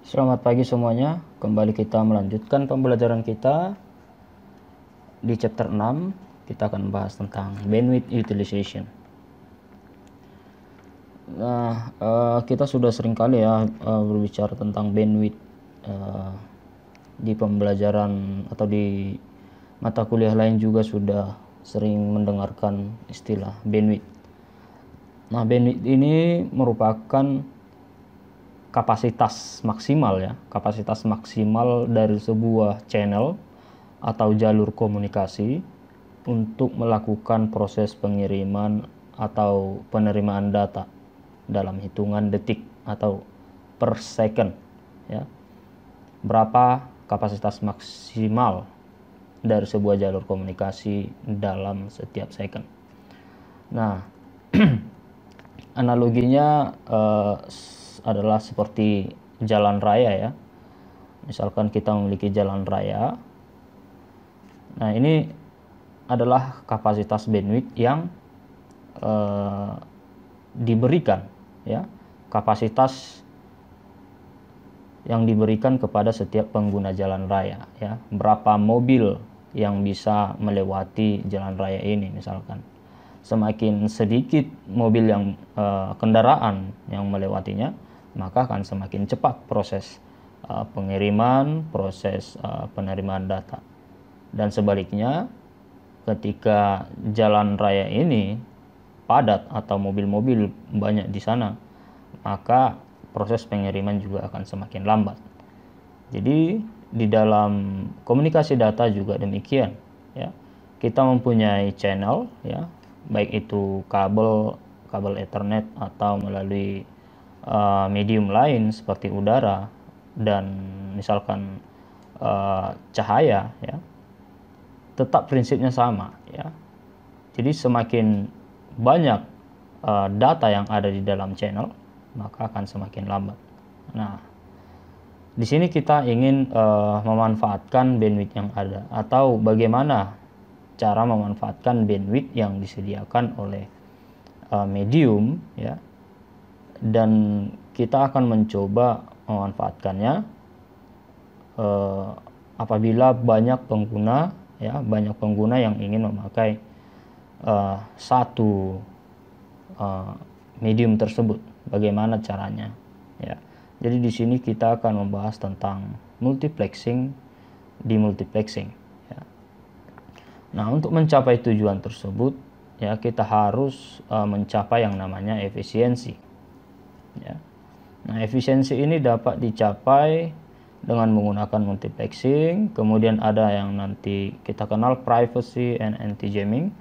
Selamat pagi semuanya, kembali kita melanjutkan pembelajaran kita. Di chapter 6, kita akan bahas tentang bandwidth utilization. Nah, kita sudah sering kali berbicara tentang bandwidth di pembelajaran atau di mata kuliah lain juga sudah sering mendengarkan istilah bandwidth. Nah, bandwidth ini merupakan kapasitas maksimal dari sebuah channel atau jalur komunikasi untuk melakukan proses pengiriman atau penerimaan data dalam hitungan detik atau per second, ya. Berapa kapasitas maksimal dari sebuah jalur komunikasi dalam setiap second. Nah, analoginya adalah seperti jalan raya, ya. Misalkan kita memiliki jalan raya. Nah, ini adalah kapasitas bandwidth yang diberikan, ya. Kapasitas yang diberikan kepada setiap pengguna jalan raya, ya. Berapa mobil yang bisa melewati jalan raya ini misalkan. Semakin sedikit mobil yang kendaraan yang melewatinya, maka akan semakin cepat proses pengiriman, proses penerimaan data. Dan sebaliknya, ketika jalan raya ini padat atau mobil-mobil banyak di sana, maka proses pengiriman juga akan semakin lambat. Jadi di dalam komunikasi data juga demikian, ya. Kita mempunyai channel, ya, baik itu kabel Ethernet atau melalui medium lain seperti udara dan misalkan cahaya, ya. Tetap prinsipnya sama, ya. Jadi semakin banyak data yang ada di dalam channel, maka akan semakin lambat. Nah, di sini kita ingin memanfaatkan bandwidth yang ada, atau bagaimana cara memanfaatkan bandwidth yang disediakan oleh medium, ya. Dan kita akan mencoba memanfaatkannya apabila banyak pengguna yang ingin memakai satu medium tersebut. Bagaimana caranya, ya. Jadi di sini kita akan membahas tentang multiplexing, demultiplexing, ya. Nah, untuk mencapai tujuan tersebut, ya, kita harus mencapai yang namanya efisiensi, ya. Nah, efisiensi ini dapat dicapai dengan menggunakan multiplexing. Kemudian ada yang nanti kita kenal privacy and anti-jamming.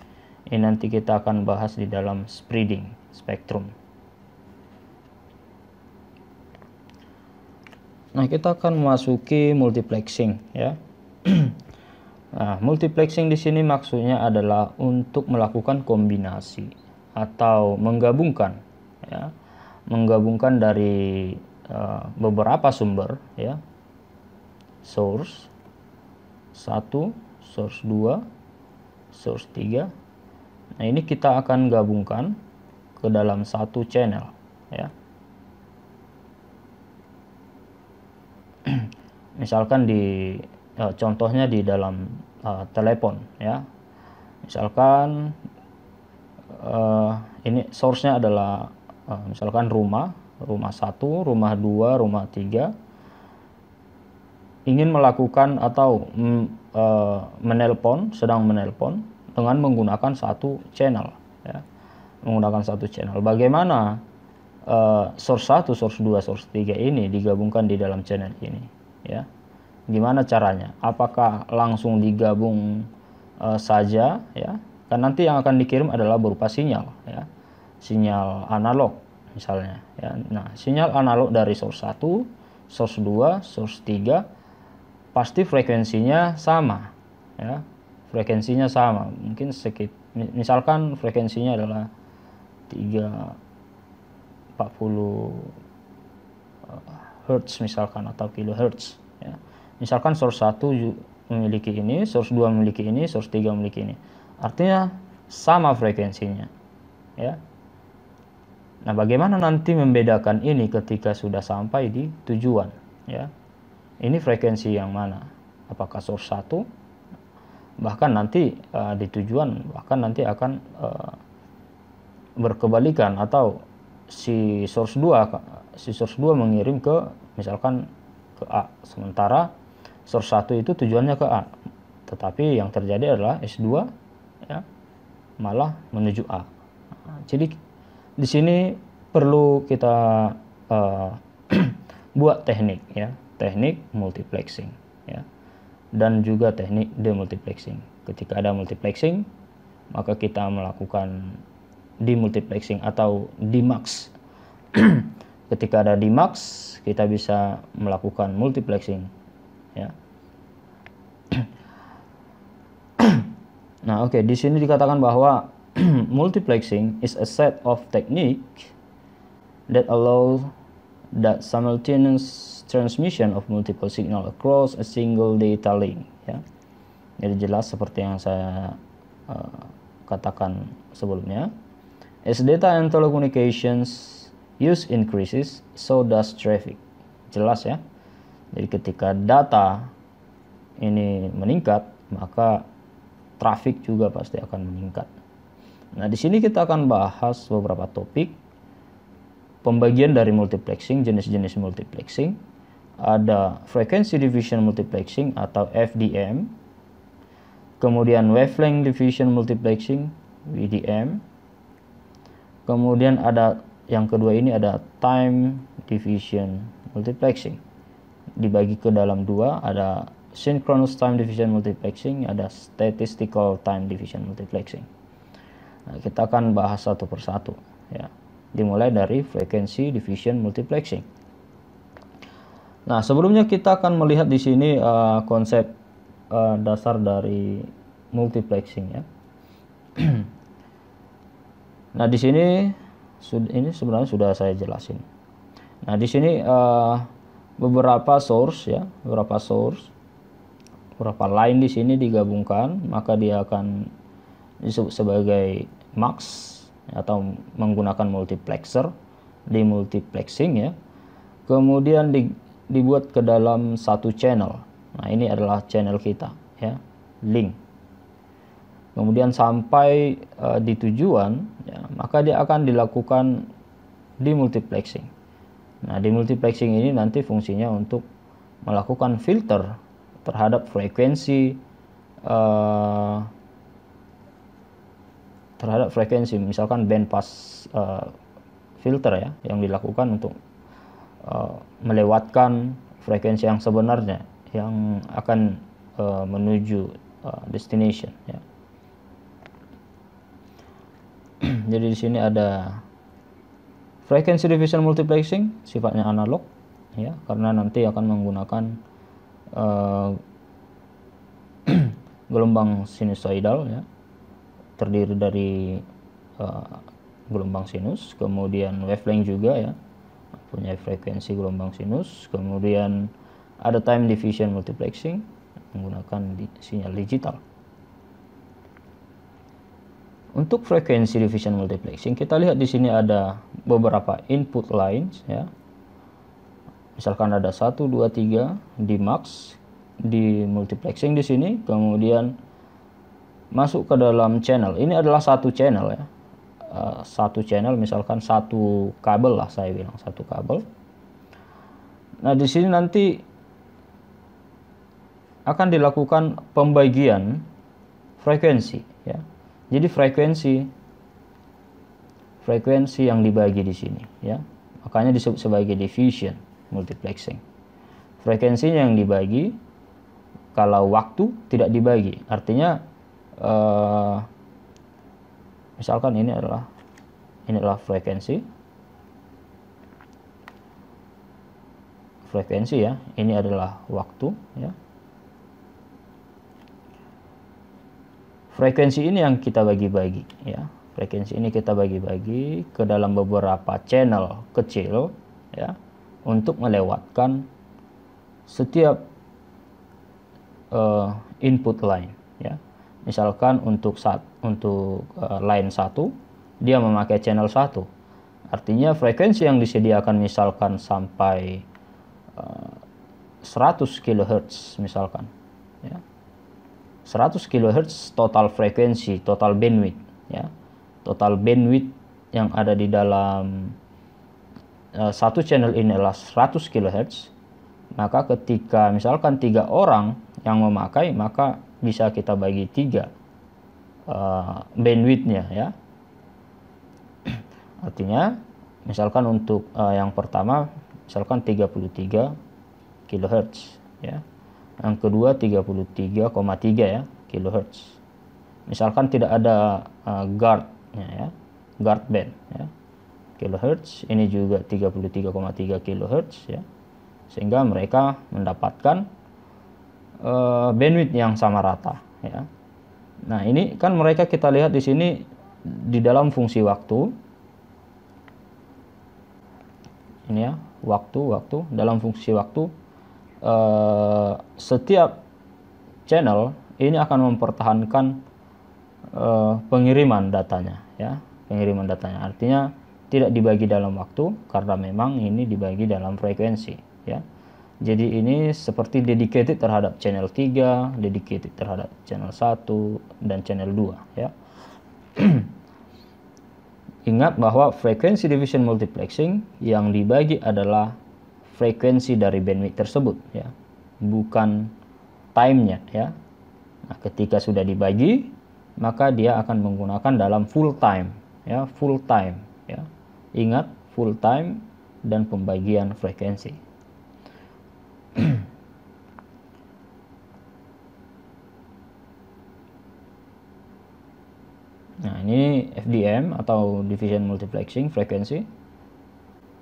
Ini nanti kita akan bahas di dalam spreading spectrum. Nah, kita akan memasuki multiplexing, ya. Nah, multiplexing di sini maksudnya adalah untuk melakukan kombinasi atau menggabungkan, ya. Menggabungkan dari beberapa sumber, ya. Source 1, source 2, source 3. Nah, ini kita akan gabungkan ke dalam satu channel, ya. Misalkan contohnya di dalam telepon, ya. Misalkan ini source-nya adalah misalkan rumah 1, rumah 2, rumah 3 ingin melakukan atau sedang menelpon dengan menggunakan satu channel, ya. Menggunakan satu channel. Bagaimana source 1, source 2, source 3 ini digabungkan di dalam channel ini, ya. Gimana caranya? Apakah langsung digabung saja, ya? Kan nanti yang akan dikirim adalah berupa sinyal, ya. Sinyal analog misalnya, ya. Nah, sinyal analog dari source 1, source 2, source 3 pasti frekuensinya sama, ya. Frekuensinya sama. Mungkin misalkan frekuensinya adalah 340 Hz misalkan, atau kilohertz, ya. Misalkan source 1 memiliki ini, source 2 memiliki ini, source 3 memiliki ini. Artinya sama frekuensinya, ya. Nah, bagaimana nanti membedakan ini ketika sudah sampai di tujuan? ya. Ini frekuensi yang mana? Apakah source 1? Bahkan nanti di tujuan bahkan nanti akan berkebalikan, atau si source 2 mengirim ke misalkan ke A, sementara source 1 itu tujuannya ke A. Tetapi yang terjadi adalah S2 ya malah menuju A. Jadi di sini perlu kita buat teknik ya, teknik multiplexing ya, dan juga teknik demultiplexing. Ketika ada multiplexing, maka kita melakukan demultiplexing atau demax. Ketika ada demax, kita bisa melakukan multiplexing ya. Nah, oke, di sini dikatakan bahwa multiplexing is a set of technique that allow that simultaneous transmission of multiple signal across a single data link ya. Jadi jelas seperti yang saya katakan sebelumnya. As data and telecommunications use increases, so does traffic. Jelas ya. Jadi ketika data ini meningkat, maka traffic juga pasti akan meningkat. Nah, di sini kita akan bahas beberapa topik pembagian dari multiplexing, jenis-jenis multiplexing. Ada frequency division multiplexing atau FDM. Kemudian wavelength division multiplexing, WDM. Kemudian ada yang kedua ini ada time division multiplexing. Dibagi ke dalam dua, ada synchronous time division multiplexing, ada statistical time division multiplexing. Nah, kita akan bahas satu persatu ya. Dimulai dari frequency division multiplexing. Nah, sebelumnya kita akan melihat di sini konsep dasar dari multiplexing ya. Nah, di sini ini sebenarnya sudah saya jelasin. Nah, di sini beberapa source ya, beberapa line di sini digabungkan, maka dia akan disebut sebagai mux atau menggunakan multiplexer di multiplexing ya. Kemudian dibuat ke dalam satu channel. Nah, ini adalah channel kita ya, link. Kemudian sampai di tujuan ya, maka dia akan dilakukan demultiplexing. Nah, demultiplexing ini nanti fungsinya untuk melakukan filter terhadap frekuensi misalkan bandpass filter ya, yang dilakukan untuk melewatkan frekuensi yang sebenarnya yang akan menuju destination ya. Jadi di sini ada frequency division multiplexing, sifatnya analog ya, karena nanti akan menggunakan gelombang sinusoidal ya, terdiri dari gelombang sinus, kemudian wavelength juga ya, punya frekuensi gelombang sinus. Kemudian ada time division multiplexing menggunakan sinyal digital. Untuk frekuensi division multiplexing, kita lihat di sini ada beberapa input lines ya. Misalkan ada 1, 2, 3 di max, di multiplexing di sini, kemudian masuk ke dalam channel. Ini adalah satu channel ya. Satu channel, misalkan satu kabel lah, saya bilang satu kabel. Nah, di sini nanti akan dilakukan pembagian frekuensi ya. Jadi frekuensi yang dibagi di sini ya. Makanya disebut sebagai division multiplexing. Frekuensinya yang dibagi, kalau waktu tidak dibagi. Artinya misalkan ini adalah frekuensi ya, ini adalah waktu ya. Frekuensi ini yang kita bagi-bagi ya. Frekuensi ini kita bagi-bagi ke dalam beberapa channel kecil ya, untuk melewatkan setiap input line ya. Misalkan untuk line 1 dia memakai channel 1. Artinya frekuensi yang disediakan misalkan sampai 100 kHz misalkan, ya. 100 kHz total frekuensi, total bandwidth, ya. Total bandwidth yang ada di dalam satu channel ini adalah 100 kHz. Maka ketika misalkan 3 orang yang memakai, maka bisa kita bagi 3 bandwidthnya, ya. Artinya misalkan untuk yang pertama misalkan 33 kHz, ya. Yang kedua 33,3 ya kHz. Misalkan tidak ada guardnya, ya, guard band, ya, kHz. Ini juga 33,3 kHz, ya, sehingga mereka mendapatkan bandwidth yang sama rata, ya. Nah, ini kan mereka kita lihat di sini di dalam fungsi waktu. Ini ya, waktu dalam fungsi waktu, setiap channel ini akan mempertahankan pengiriman datanya, ya, pengiriman datanya. Artinya tidak dibagi dalam waktu karena memang ini dibagi dalam frekuensi, ya. Jadi ini seperti dedicated terhadap channel 3, dedicated terhadap channel 1 dan channel 2, ya. Ingat bahwa frekuensi division multiplexing yang dibagi adalah frekuensi dari bandwidth tersebut, ya, bukan time-nya, ya. Nah, ketika sudah dibagi, maka dia akan menggunakan dalam full time, ya, full time, ya. Ingat full time dan pembagian frekuensi. Nah, ini FDM atau division multiplexing frekuensi.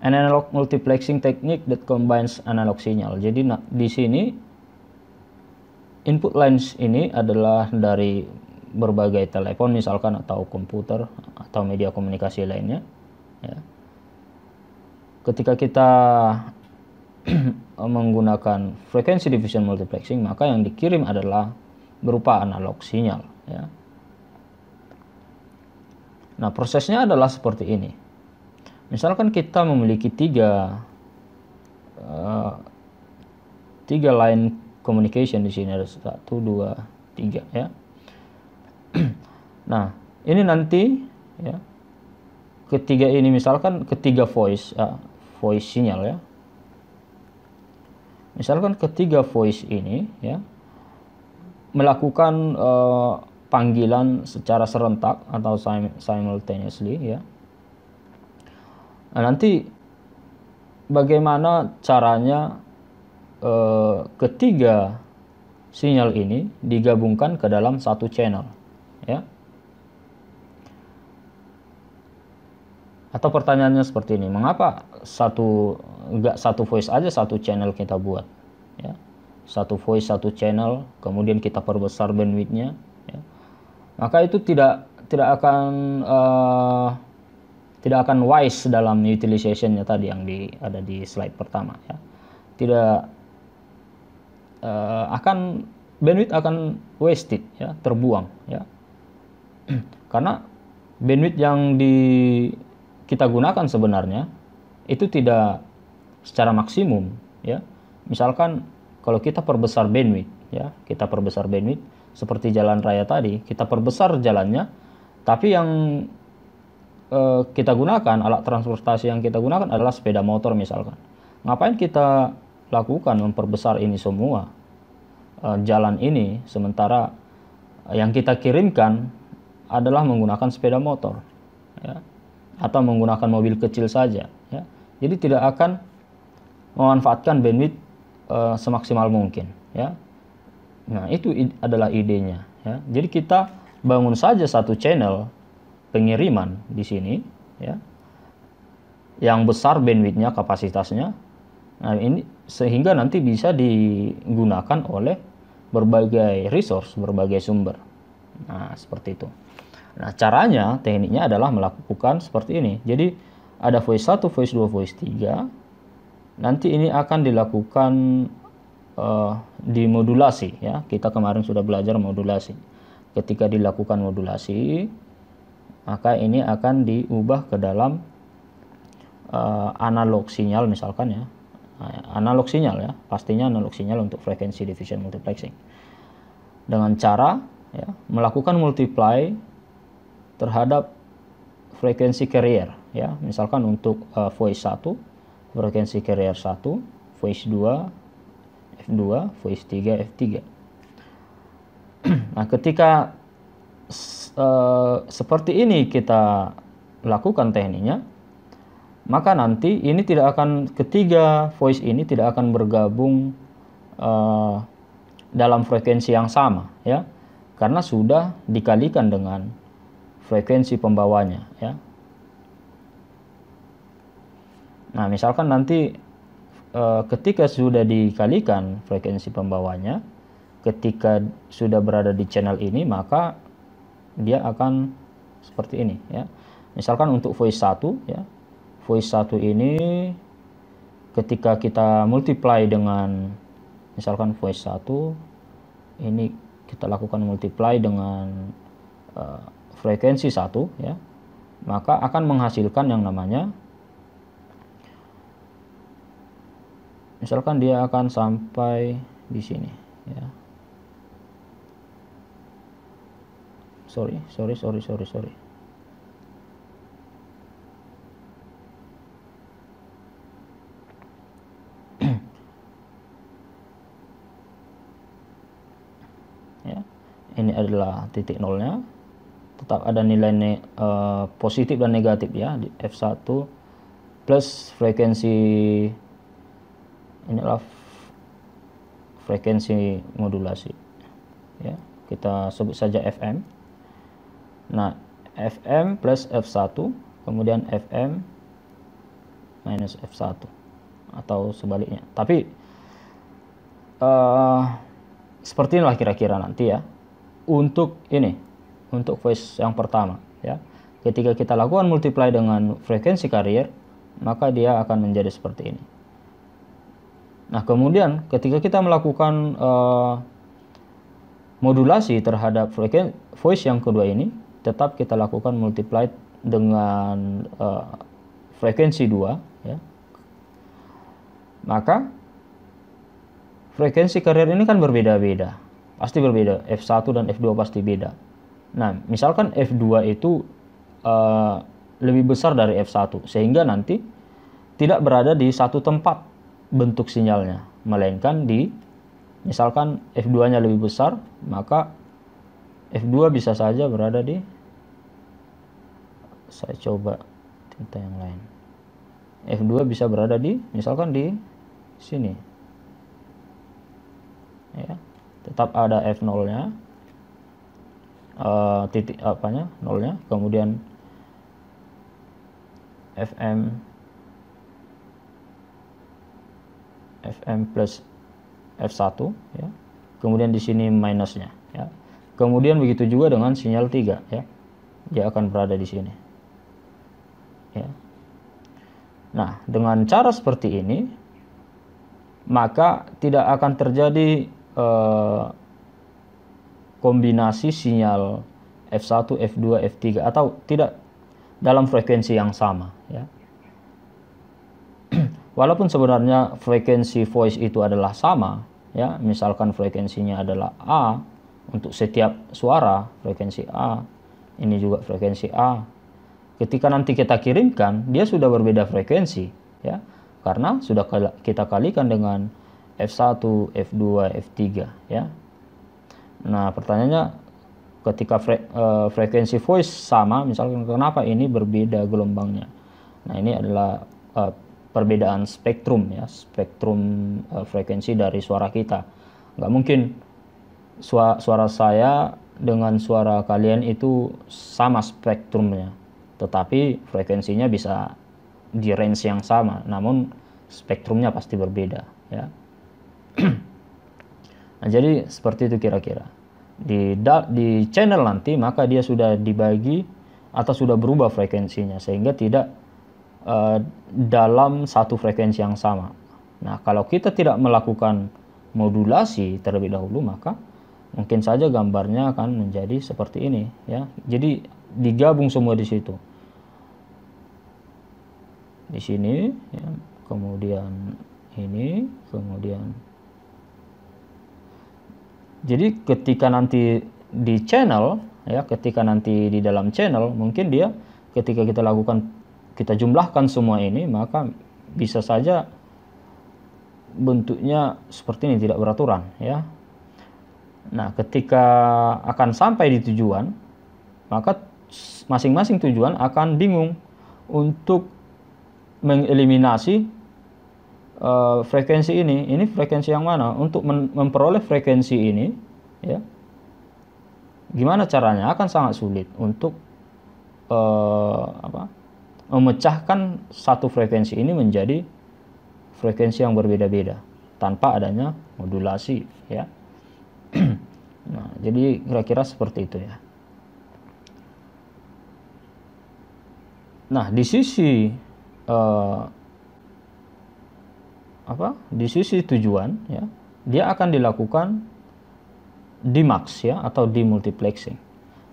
An analog multiplexing technique that combines analog signal. Jadi di sini input lines ini adalah dari berbagai telepon misalkan atau komputer atau media komunikasi lainnya, ya. Ketika kita menggunakan frekuensi division multiplexing, maka yang dikirim adalah berupa analog sinyal, ya. Nah, prosesnya adalah seperti ini. Misalkan kita memiliki tiga line communication di sini, ada 1, 2, 3, ya. Nah, ini nanti, ya, ketiga ini misalkan ketiga voice sinyal, ya. Misalkan ketiga voice ini, ya, melakukan panggilan secara serentak atau simultaneously, ya. Nah, nanti bagaimana caranya ketiga sinyal ini digabungkan ke dalam satu channel, ya. Atau pertanyaannya seperti ini, mengapa enggak satu voice aja satu channel kita buat, ya. Satu voice satu channel, kemudian kita perbesar bandwidthnya, ya. Maka itu tidak akan wise dalam utilization-nya tadi yang ada di slide pertama, ya. Tidak bandwidth akan wasted, ya, terbuang, ya. Karena bandwidth yang kita gunakan sebenarnya itu tidak secara maksimum, ya. Misalkan kalau kita perbesar bandwidth, ya, kita perbesar bandwidth seperti jalan raya tadi, kita perbesar jalannya, tapi yang kita gunakan, alat transportasi yang kita gunakan adalah sepeda motor misalkan. Ngapain kita lakukan memperbesar ini semua jalan ini, sementara yang kita kirimkan adalah menggunakan sepeda motor, ya, atau menggunakan mobil kecil saja, ya. Jadi tidak akan memanfaatkan bandwidth semaksimal mungkin, ya. Nah, itu adalah idenya, ya. Jadi kita bangun saja satu channel pengiriman di sini, ya, yang besar bandwidthnya, kapasitasnya. Nah, ini sehingga nanti bisa digunakan oleh berbagai resource, berbagai sumber. Nah, seperti itu. Nah, caranya, tekniknya adalah melakukan seperti ini. Jadi ada voice 1, voice 2, voice 3. Nanti ini akan dilakukan dimodulasi, ya. Kita kemarin sudah belajar modulasi. Ketika dilakukan modulasi, maka ini akan diubah ke dalam analog sinyal misalkan, ya. analog sinyal ya, pastinya analog sinyal untuk frekuensi division multiplexing. Dengan cara ya, melakukan multiply terhadap frekuensi carrier ya. Misalkan untuk voice 1, frekuensi carrier 1, voice 2, F2, voice 3, F3. Nah, ketika seperti ini kita lakukan tekniknya, maka nanti ini tidak akan, ketiga voice ini tidak akan bergabung dalam frekuensi yang sama ya, karena sudah dikalikan dengan frekuensi pembawanya ya. Nah, misalkan nanti ketika sudah dikalikan frekuensi pembawanya, ketika sudah berada di channel ini, maka dia akan seperti ini ya. Misalkan untuk voice 1 ya, voice 1 ini ketika kita multiply dengan, misalkan voice 1 ini kita lakukan multiply dengan frekuensi 1 ya, maka akan menghasilkan yang namanya, misalkan dia akan sampai di sini ya. Sorry. Ya, ini adalah titik nolnya, tetap ada nilai positif dan negatif ya di F1 plus frekuensi, inilah frekuensi modulasi ya, kita sebut saja FM. Nah, FM plus F1 kemudian FM minus F1 atau sebaliknya, tapi seperti inilah kira-kira nanti ya untuk ini, untuk voice yang pertama ya. Ketika kita lakukan multiply dengan frekuensi carrier, maka dia akan menjadi seperti ini. Nah, kemudian ketika kita melakukan modulasi terhadap voice yang kedua ini, tetap kita lakukan multiply dengan frekuensi 2 ya. Maka frekuensi carrier ini kan berbeda-beda, pasti berbeda, F1 dan F2 pasti beda. Nah, misalkan F2 itu lebih besar dari F1, sehingga nanti tidak berada di satu tempat bentuk sinyalnya, melainkan di, misalkan F2-nya lebih besar, maka F2 bisa saja berada di, saya coba tinta yang lain, F2 bisa berada di, misalkan di sini ya, tetap ada F0-nya, titik apanya, nolnya, kemudian FM plus F1 ya, kemudian di sini minusnya ya. Kemudian begitu juga dengan sinyal 3 ya, dia akan berada di sini ya. Nah, dengan cara seperti ini maka tidak akan terjadi kombinasi sinyal F1, F2, F3 atau tidak dalam frekuensi yang sama ya. Walaupun sebenarnya frekuensi voice itu adalah sama ya, misalkan frekuensinya adalah A untuk setiap suara, frekuensi A, ini juga frekuensi A. Ketika nanti kita kirimkan, dia sudah berbeda frekuensi ya, karena sudah kita kalikan dengan F1, F2, F3 ya. Nah, pertanyaannya ketika frekuensi voice sama, misalkan kenapa ini berbeda gelombangnya? Nah, ini adalah perbedaan spektrum ya, spektrum frekuensi dari suara kita. Nggak mungkin suara saya dengan suara kalian itu sama spektrumnya, tetapi frekuensinya bisa di range yang sama, namun spektrumnya pasti berbeda ya. Nah, jadi seperti itu kira-kira. Di channel nanti maka dia sudah dibagi atau sudah berubah frekuensinya sehingga tidak dalam satu frekuensi yang sama. Nah, kalau kita tidak melakukan modulasi terlebih dahulu, maka mungkin saja gambarnya akan menjadi seperti ini ya. Jadi digabung semua di situ. Di sini ya, kemudian ini, kemudian. Jadi ketika nanti di channel, ya, ketika nanti di dalam channel, mungkin dia ketika kita jumlahkan semua ini, maka bisa saja bentuknya seperti ini, tidak beraturan, ya. Nah, ketika akan sampai di tujuan, maka masing-masing tujuan akan bingung untuk mengeliminasi frekuensi ini frekuensi yang mana. Untuk memperoleh frekuensi ini, ya, gimana caranya? Akan sangat sulit untuk memecahkan satu frekuensi ini menjadi frekuensi yang berbeda-beda tanpa adanya modulasi, ya. Nah, jadi kira-kira seperti itu, ya. Nah, di sisi di sisi tujuan, ya, dia akan dilakukan demux, ya, atau demultiplexing.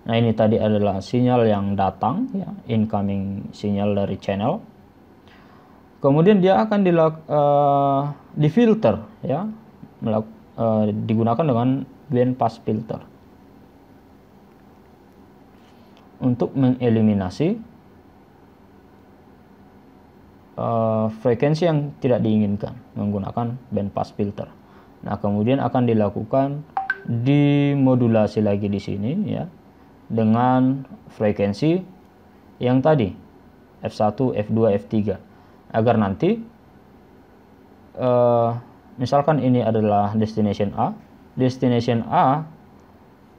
Nah, ini tadi adalah sinyal yang datang, ya, incoming sinyal dari channel. Kemudian dia akan difilter, ya, digunakan dengan band pass filter untuk mengeliminasi frekuensi yang tidak diinginkan menggunakan band pass filter. Nah, kemudian akan dilakukan dimodulasi lagi di sini, ya, dengan frekuensi yang tadi F1, F2, F3, agar nanti misalkan ini adalah destination A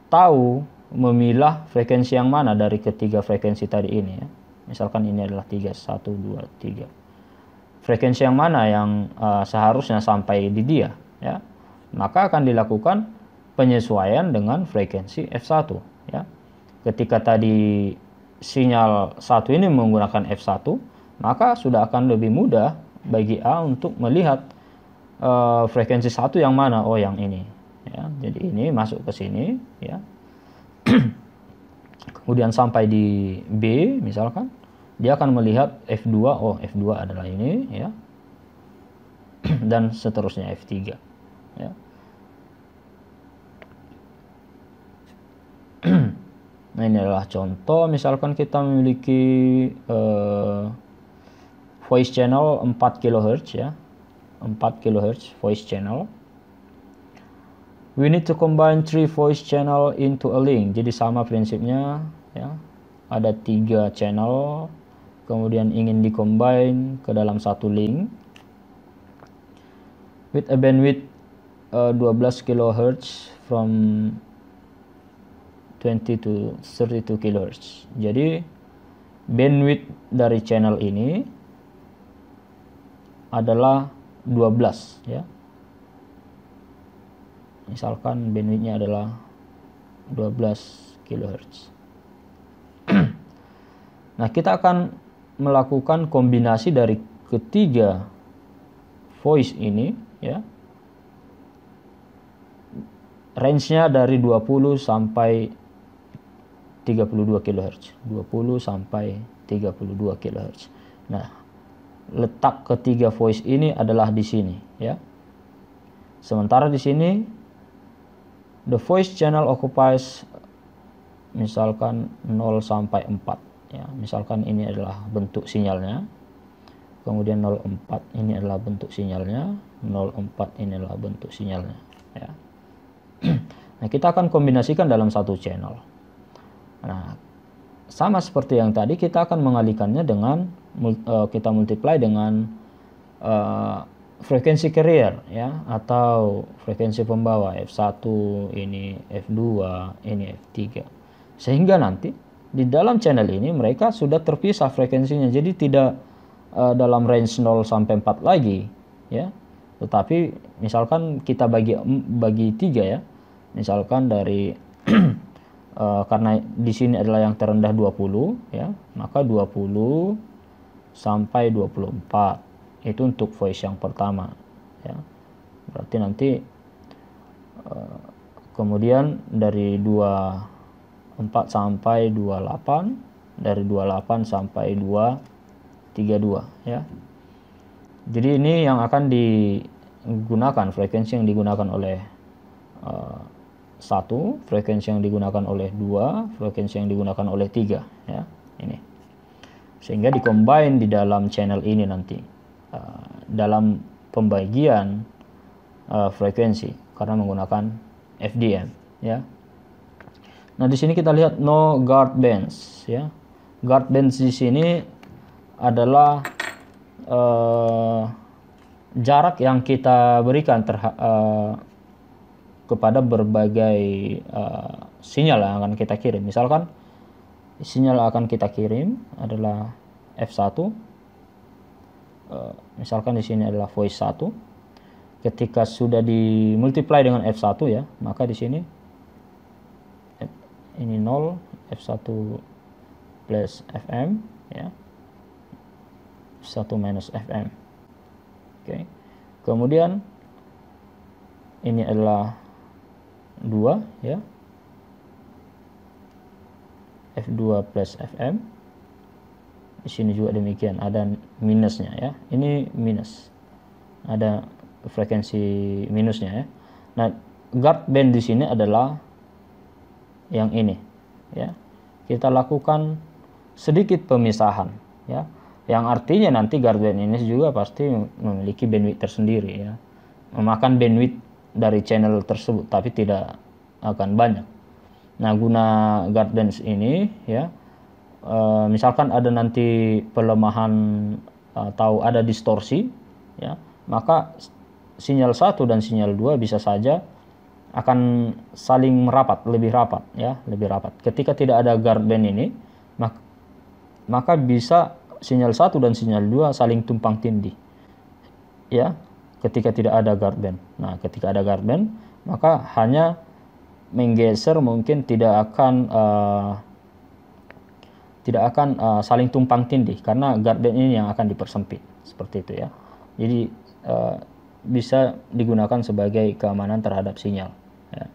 tahu memilah frekuensi yang mana dari ketiga frekuensi tadi ini, ya. Misalkan ini adalah 3, 1, 2, 3. Frekuensi yang mana yang seharusnya sampai di dia, ya, maka akan dilakukan penyesuaian dengan frekuensi F1, ya. Ketika tadi sinyal 1 ini menggunakan F1, maka sudah akan lebih mudah bagi A untuk melihat frekuensi 1 yang mana, oh yang ini, ya. Jadi ini masuk ke sini, ya. Kemudian sampai di B misalkan, dia akan melihat F2, oh F2 adalah ini, ya. Dan seterusnya F3, ya. Nah, ini adalah contoh, misalkan kita memiliki voice channel 4 kHz, ya. 4 kHz voice channel. We need to combine 3 voice channel into a link. Jadi sama prinsipnya, ya. Ada 3 channel, kemudian ingin di-combine ke dalam satu link with a bandwidth 12 kHz from 20 to 32 kHz. Jadi bandwidth dari channel ini adalah 12, ya. Misalkan bandwidthnya adalah 12 kHz. Nah, kita akan melakukan kombinasi dari ketiga voice ini, ya. Range-nya dari 20 sampai 32 kHz. 20 sampai 32 kHz. Nah, letak ketiga voice ini adalah di sini, ya. Sementara di sini the voice channel occupies misalkan 0 sampai 4. Ya, misalkan ini adalah bentuk sinyalnya, kemudian 04 ini adalah bentuk sinyalnya, 04 ini adalah bentuk sinyalnya, ya. Nah, kita akan kombinasikan dalam satu channel. Nah, sama seperti yang tadi, kita akan mengalihkannya dengan kita multiply dengan frekuensi carrier, ya, atau frekuensi pembawa F1, ini F2, ini F3, sehingga nanti di dalam channel ini mereka sudah terpisah frekuensinya, jadi tidak dalam range 0 sampai 4 lagi, ya. Tetapi misalkan kita bagi 3, ya. Misalkan dari karena di sini adalah yang terendah 20, ya, maka 20 sampai 24 itu untuk voice yang pertama, ya. Berarti nanti kemudian dari 24 sampai 28, dari 28 sampai 232, ya. Jadi ini yang akan digunakan, frekuensi yang digunakan oleh 1, frekuensi yang digunakan oleh 2, frekuensi yang digunakan oleh 3, ya, ini. Sehingga dikombine di dalam channel ini nanti dalam pembagian frekuensi karena menggunakan FDM, ya. Nah, di sini kita lihat no guard bands, ya. Guard bands di sini adalah jarak yang kita berikan kepada berbagai sinyal yang akan kita kirim. Misalkan sinyal yang akan kita kirim adalah F1. Misalkan di sini adalah voice 1. Ketika sudah dimultiply dengan F1, ya, maka di sini ini 0, F1 plus FM, ya. F1 minus FM. Oke. Kemudian ini adalah 2, ya, F2 plus FM. Di sini juga demikian, ada minusnya, ya. Ini minus, ada frekuensi minusnya, ya. Nah, guard band di sini adalah yang ini, ya. Kita lakukan sedikit pemisahan, ya, yang artinya nanti guard band ini juga pasti memiliki bandwidth tersendiri, ya, memakan bandwidth dari channel tersebut, tapi tidak akan banyak. Nah, guna guard bands ini, ya, misalkan ada nanti pelemahan atau ada distorsi, ya, maka sinyal 1 dan sinyal 2 bisa saja akan saling merapat, lebih rapat, ya, lebih rapat. Ketika tidak ada guard band ini, maka bisa sinyal 1 dan sinyal 2 saling tumpang tindih, ya, ketika tidak ada guard band. Nah, ketika ada guard band, maka hanya menggeser, mungkin tidak akan saling tumpang tindih karena guard band ini yang akan dipersempit, seperti itu, ya. Jadi bisa digunakan sebagai keamanan terhadap sinyal, ya.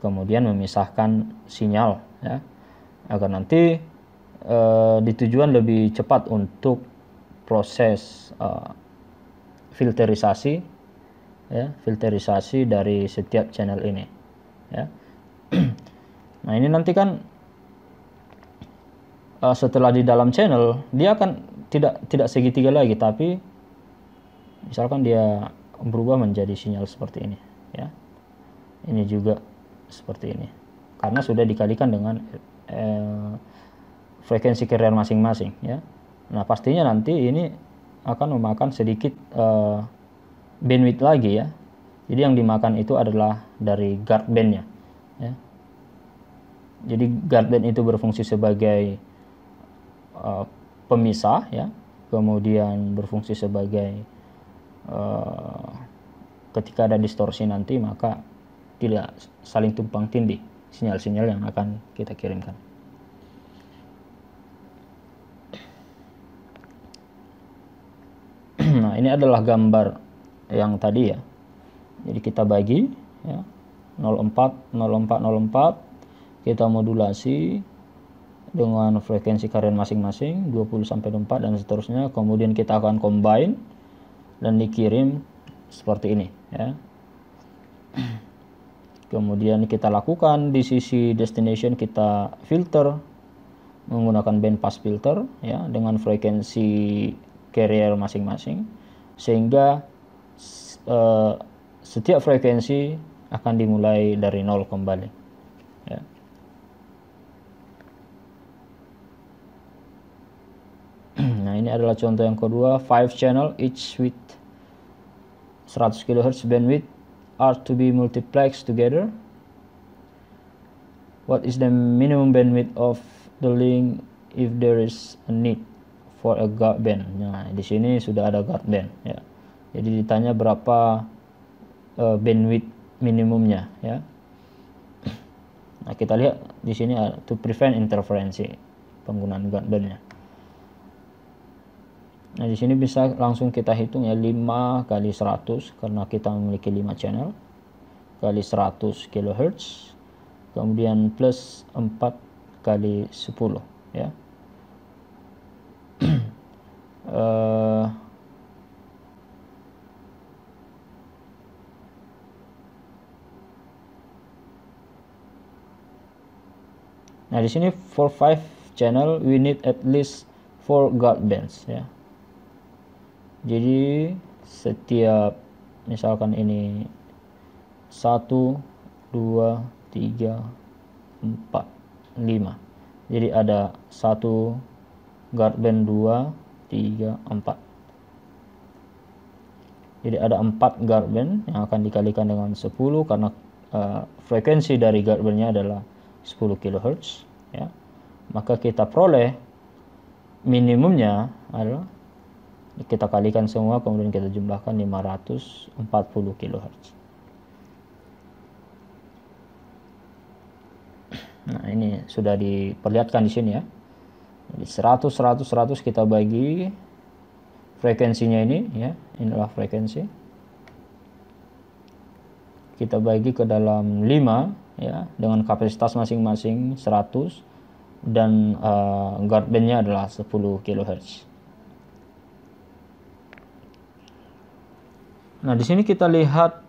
Kemudian memisahkan sinyal, ya, agar nanti di tujuan lebih cepat untuk proses filterisasi, ya, filterisasi dari setiap channel ini, ya. Nah, ini nanti kan setelah di dalam channel dia akan tidak segitiga lagi, tapi misalkan dia berubah menjadi sinyal seperti ini, ya. Ini juga seperti ini karena sudah dikalikan dengan frekuensi carrier masing-masing, ya. Nah, pastinya nanti ini akan memakan sedikit bandwidth lagi, ya. Jadi yang dimakan itu adalah dari guard band-nya, ya. Jadi guard band itu berfungsi sebagai pemisah, ya. Kemudian berfungsi sebagai ketika ada distorsi nanti maka tidak saling tumpang tindih sinyal-sinyal yang akan kita kirimkan. Nah, ini adalah gambar yang tadi, ya. Jadi kita bagi, ya, 04 04 04, kita modulasi dengan frekuensi carrier masing-masing 20 sampai 24 dan seterusnya. Kemudian kita akan combine dan dikirim seperti ini, ya. Kemudian kita lakukan di sisi destination, kita filter menggunakan band pass filter, ya, dengan frekuensi carrier masing-masing, sehingga setiap frekuensi akan dimulai dari 0 kembali, ya. Nah, ini adalah contoh yang kedua, 5 channel each with 100 kHz bandwidth are to be multiplexed together. What is the minimum bandwidth of the link if there is a need for a guard band? Nah, di sini sudah ada guard band, ya. Jadi ditanya berapa bandwidth minimumnya, ya. Nah, kita lihat di sini to prevent interferensi, penggunaan guard bandnya. Nah, di sini bisa langsung kita hitung, ya, 5 kali 100 karena kita memiliki 5 channel kali 100 kHz, kemudian plus 4 kali 10, ya. Nah, di sini for 5 channel we need at least 4 guard bands ya. Jadi setiap misalkan ini 1 2 3 4 5. Jadi ada 1 guard band 2 3 4. Jadi ada 4 guard band yang akan dikalikan dengan 10 karena frekuensi dari guard bandnya adalah 10 kHz ya. Maka kita peroleh minimumnya adalah kita kalikan semua kemudian kita jumlahkan 540 kHz. Nah, ini sudah diperlihatkan di sini ya. Jadi 100 100 100 kita bagi frekuensinya ini ya. Inilah frekuensi. Kita bagi ke dalam 5 ya dengan kapasitas masing-masing 100 dan guard bandnya adalah 10 kHz. Nah, di sini kita lihat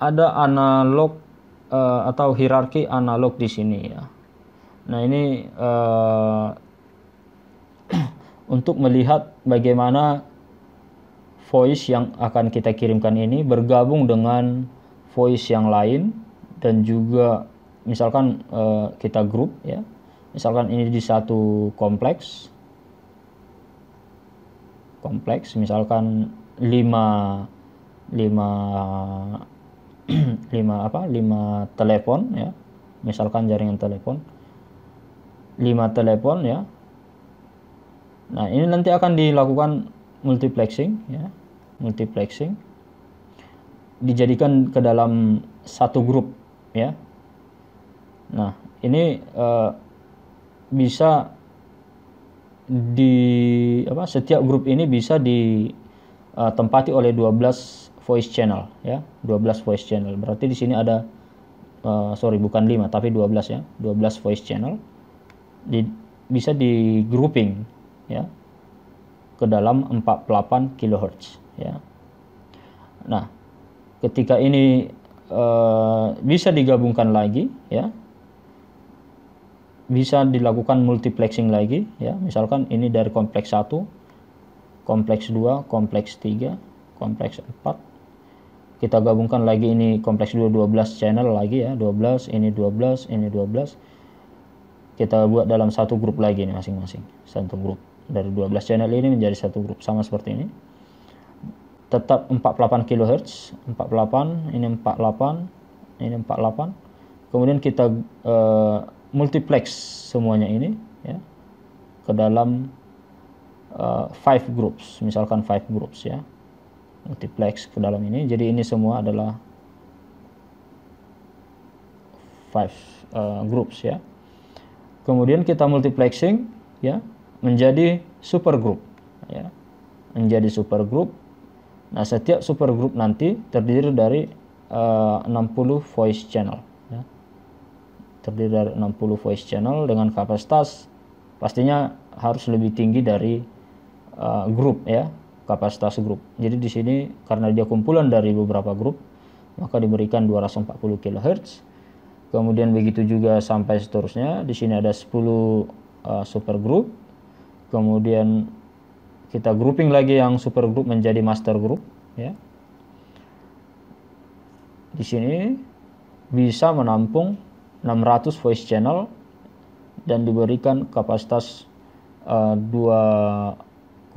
ada analog atau hierarki analog di sini ya. Nah, ini untuk melihat bagaimana voice yang akan kita kirimkan ini bergabung dengan voice yang lain dan juga misalkan kita grup ya. Misalkan ini di satu kompleks misalkan 5 telepon ya. Misalkan jaringan telepon 5 telepon ya. Nah, ini nanti akan dilakukan multiplexing ya. Multiplexing dijadikan ke dalam satu grup ya. Nah, ini bisa setiap grup ini bisa ditempati oleh 12 voice channel ya. 12 voice channel. Berarti di sini ada bukan 5 tapi 12 ya. 12 voice channel bisa di grouping ya ke dalam 48 kHz ya. Nah, ketika ini bisa digabungkan lagi ya. Bisa dilakukan multiplexing lagi ya. Misalkan ini dari kompleks 1, kompleks 2, kompleks 3, kompleks 4. Kita gabungkan lagi ini kompleks 2 12 channel lagi ya, 12, ini 12, ini 12. Kita buat dalam satu grup lagi nih masing-masing. Satu grup. Dari 12 channel ini menjadi satu grup sama seperti ini. Tetap 48 kHz, 48, ini 48, ini 48. Kemudian kita multiplex semuanya ini ya ke dalam 5 groups, misalkan 5 groups ya. Multiplex ke dalam ini. Jadi ini semua adalah 5 groups ya. Kemudian kita multiplexing ya menjadi supergroup ya. Menjadi supergroup. Nah, setiap supergroup nanti terdiri dari 60 voice channel ya. Terdiri dari 60 voice channel dengan kapasitas pastinya harus lebih tinggi dari grup ya, kapasitas grup. Jadi di sini karena dia kumpulan dari beberapa grup, maka diberikan 240 kHz. Kemudian begitu juga sampai seterusnya. Di sini ada 10 supergroup. Kemudian kita grouping lagi yang supergroup menjadi master group ya. Di sini bisa menampung 600 voice channel dan diberikan kapasitas 2,52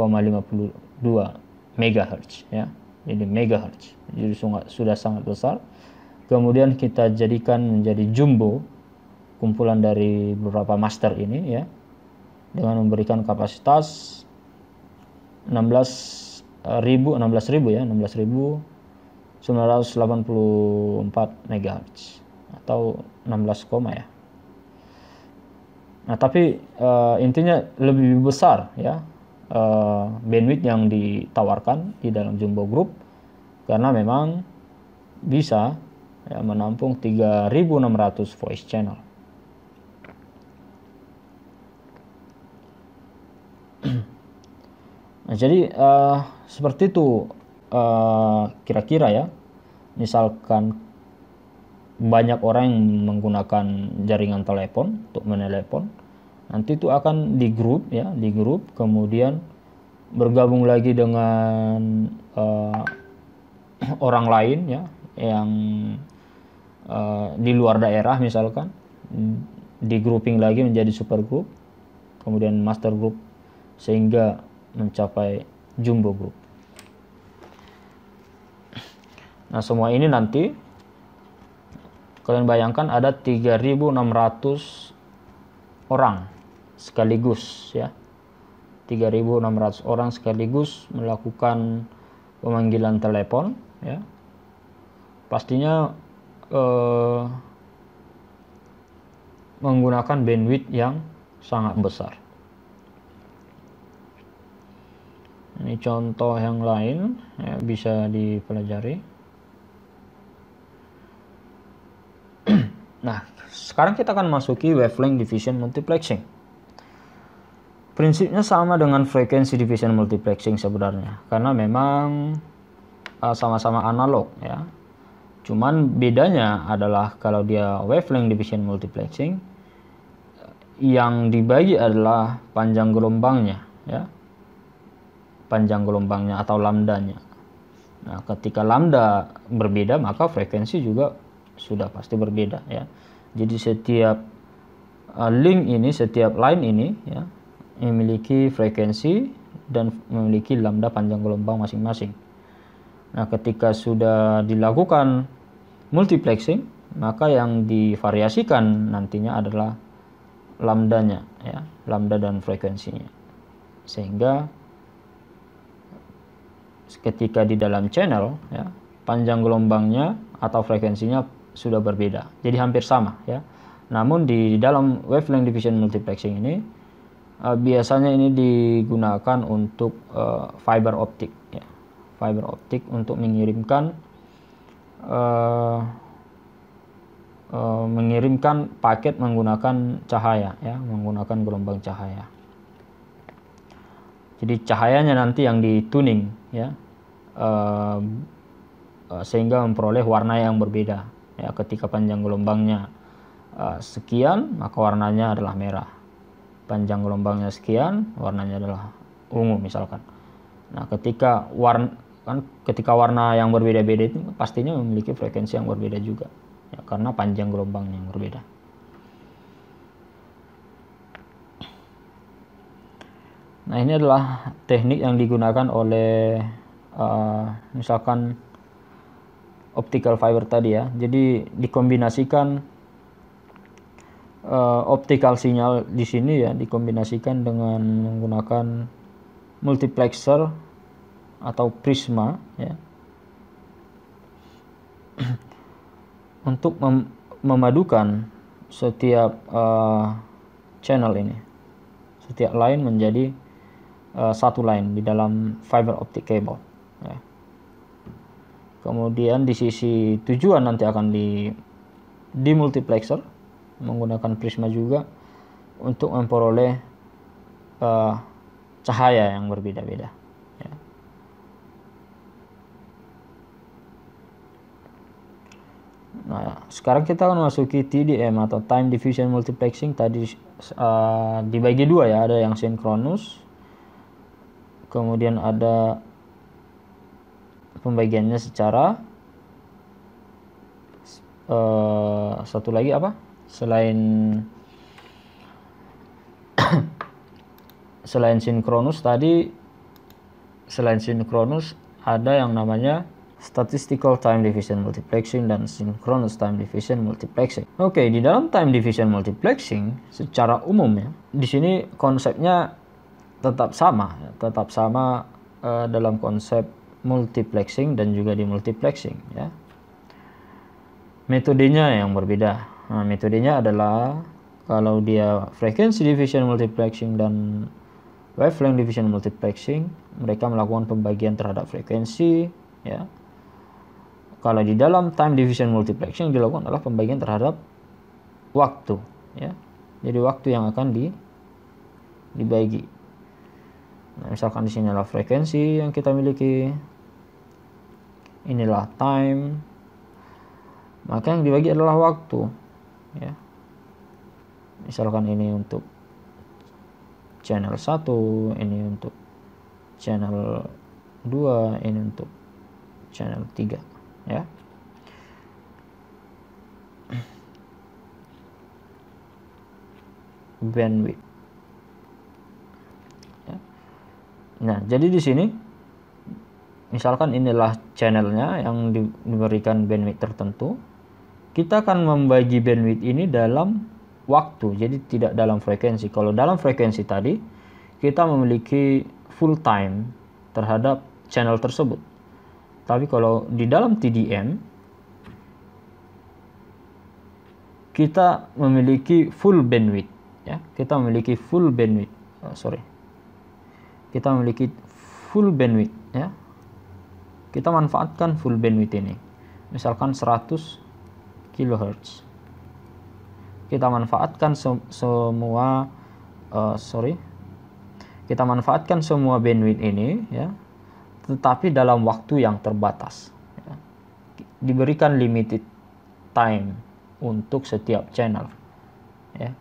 MHz ya. Jadi megahertz. Jadi sudah sangat besar. Kemudian kita jadikan menjadi jumbo, kumpulan dari beberapa master ini ya, dengan memberikan kapasitas 16.000 ya, 16.984 MHz atau 16, ya. Nah, tapi intinya lebih besar ya bandwidth yang ditawarkan di dalam jumbo group karena memang bisa ya, menampung 3.600 voice channel. Nah, jadi seperti itu kira-kira ya. Misalkan banyak orang yang menggunakan jaringan telepon untuk menelepon, nanti itu akan di grup ya, di grup, kemudian bergabung lagi dengan orang lain ya yang di luar daerah misalkan, di grouping lagi menjadi super group, kemudian master group, sehingga mencapai jumbo group. Nah, semua ini nanti kalian bayangkan ada 3.600 orang sekaligus ya. 3.600 orang sekaligus melakukan pemanggilan telepon ya. Pastinya menggunakan bandwidth yang sangat besar. Ini contoh yang lain ya, bisa dipelajari. Nah, sekarang kita akan masuki wavelength division multiplexing. Prinsipnya sama dengan frekuensi division multiplexing sebenarnya, karena memang sama-sama analog ya. Cuman bedanya adalah kalau dia wavelength division multiplexing, yang dibagi adalah panjang gelombangnya ya. Panjang gelombangnya atau lambdanya. Nah, ketika lambda berbeda, maka frekuensi juga sudah pasti berbeda ya. Jadi setiap link ini, setiap line ini ya, memiliki frekuensi dan memiliki lambda panjang gelombang masing-masing. Nah, ketika sudah dilakukan multiplexing, maka yang divariasikan nantinya adalah lambdanya ya, lambda dan frekuensinya. Sehingga ketika di dalam channel ya, panjang gelombangnya atau frekuensinya sudah berbeda, jadi hampir sama ya. Namun di dalam wavelength division multiplexing ini biasanya ini digunakan untuk fiber optik ya. Fiber optik untuk mengirimkan paket menggunakan cahaya ya, menggunakan gelombang cahaya. Jadi cahayanya nanti yang dituning ya, sehingga memperoleh warna yang berbeda ya. Ketika panjang gelombangnya sekian, maka warnanya adalah merah. Panjang gelombangnya sekian, warnanya adalah ungu misalkan. Nah, ketika warna yang berbeda-beda itu pastinya memiliki frekuensi yang berbeda juga ya, karena panjang gelombangnya yang berbeda. Nah, ini adalah teknik yang digunakan oleh misalkan optical fiber tadi ya. Jadi dikombinasikan optical sinyal di sini ya, dikombinasikan dengan menggunakan multiplexer atau prisma ya, untuk memadukan setiap channel ini, setiap line menjadi satu line di dalam fiber optic cable ya. Kemudian di sisi tujuan nanti akan di multiplexer menggunakan prisma juga untuk memperoleh cahaya yang berbeda-beda ya. Nah, sekarang kita akan masuki TDM atau time division multiplexing. Tadi dibagi dua ya, ada yang sinkronus, kemudian ada pembagiannya secara satu lagi apa? Selain sinkronus tadi, selain sinkronus ada yang namanya statistical time division multiplexing dan synchronous time division multiplexing. Oke, di dalam time division multiplexing secara umum ya, di sini konsepnya tetap sama dalam konsep multiplexing dan juga di multiplexing ya. Metodenya yang berbeda. Nah, metodenya adalah kalau dia frequency division multiplexing dan wavelength division multiplexing, mereka melakukan pembagian terhadap frekuensi ya. Kalau di dalam time division multiplexing dilakukan adalah pembagian terhadap waktu ya. Jadi waktu yang akan dibagi. Nah, misalkan di sini adalah frekuensi yang kita miliki, inilah time, maka yang dibagi adalah waktu, ya. Misalkan ini untuk channel 1, ini untuk channel 2, ini untuk channel 3, ya. Bandwidth, ya. Nah, jadi di sini misalkan inilah channelnya yang diberikan bandwidth tertentu, kita akan membagi bandwidth ini dalam waktu, jadi tidak dalam frekuensi. Kalau dalam frekuensi tadi kita memiliki full time terhadap channel tersebut, tapi kalau di dalam TDM kita memiliki full bandwidth, ya. Kita memiliki full bandwidth, kita memiliki full bandwidth, ya. Kita manfaatkan full bandwidth ini, misalkan 100 kHz. Kita manfaatkan kita manfaatkan semua bandwidth ini, ya, tetapi dalam waktu yang terbatas, ya. Diberikan limited time untuk setiap channel, ya.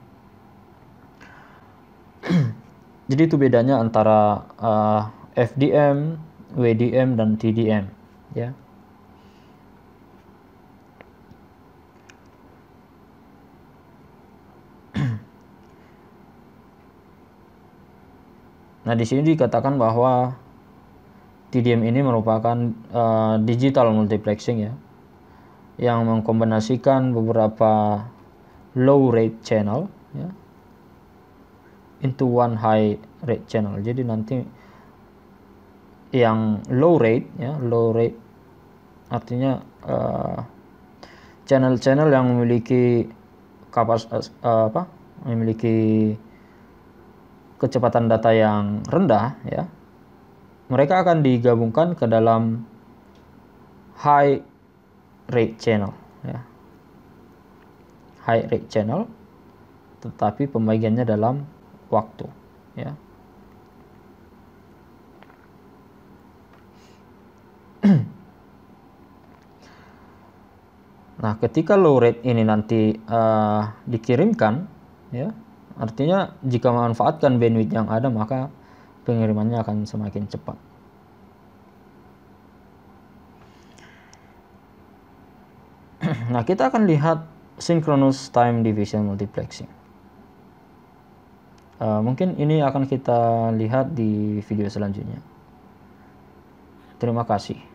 Jadi itu bedanya antara FDM, WDM, dan TDM, ya. Nah, di sini dikatakan bahwa TDM ini merupakan digital multiplexing, ya, yang mengkombinasikan beberapa low rate channel, ya, into one high rate channel. Jadi nanti yang low rate, ya, low rate artinya channel-channel yang memiliki memiliki kecepatan data yang rendah, ya, mereka akan digabungkan ke dalam high rate channel, ya, high rate channel, tetapi pembagiannya dalam waktu, ya. Nah, ketika low rate ini nanti dikirimkan, ya, artinya jika memanfaatkan bandwidth yang ada, maka pengirimannya akan semakin cepat. Nah, kita akan lihat synchronous time division multiplexing. Mungkin ini akan kita lihat di video selanjutnya. Terima kasih.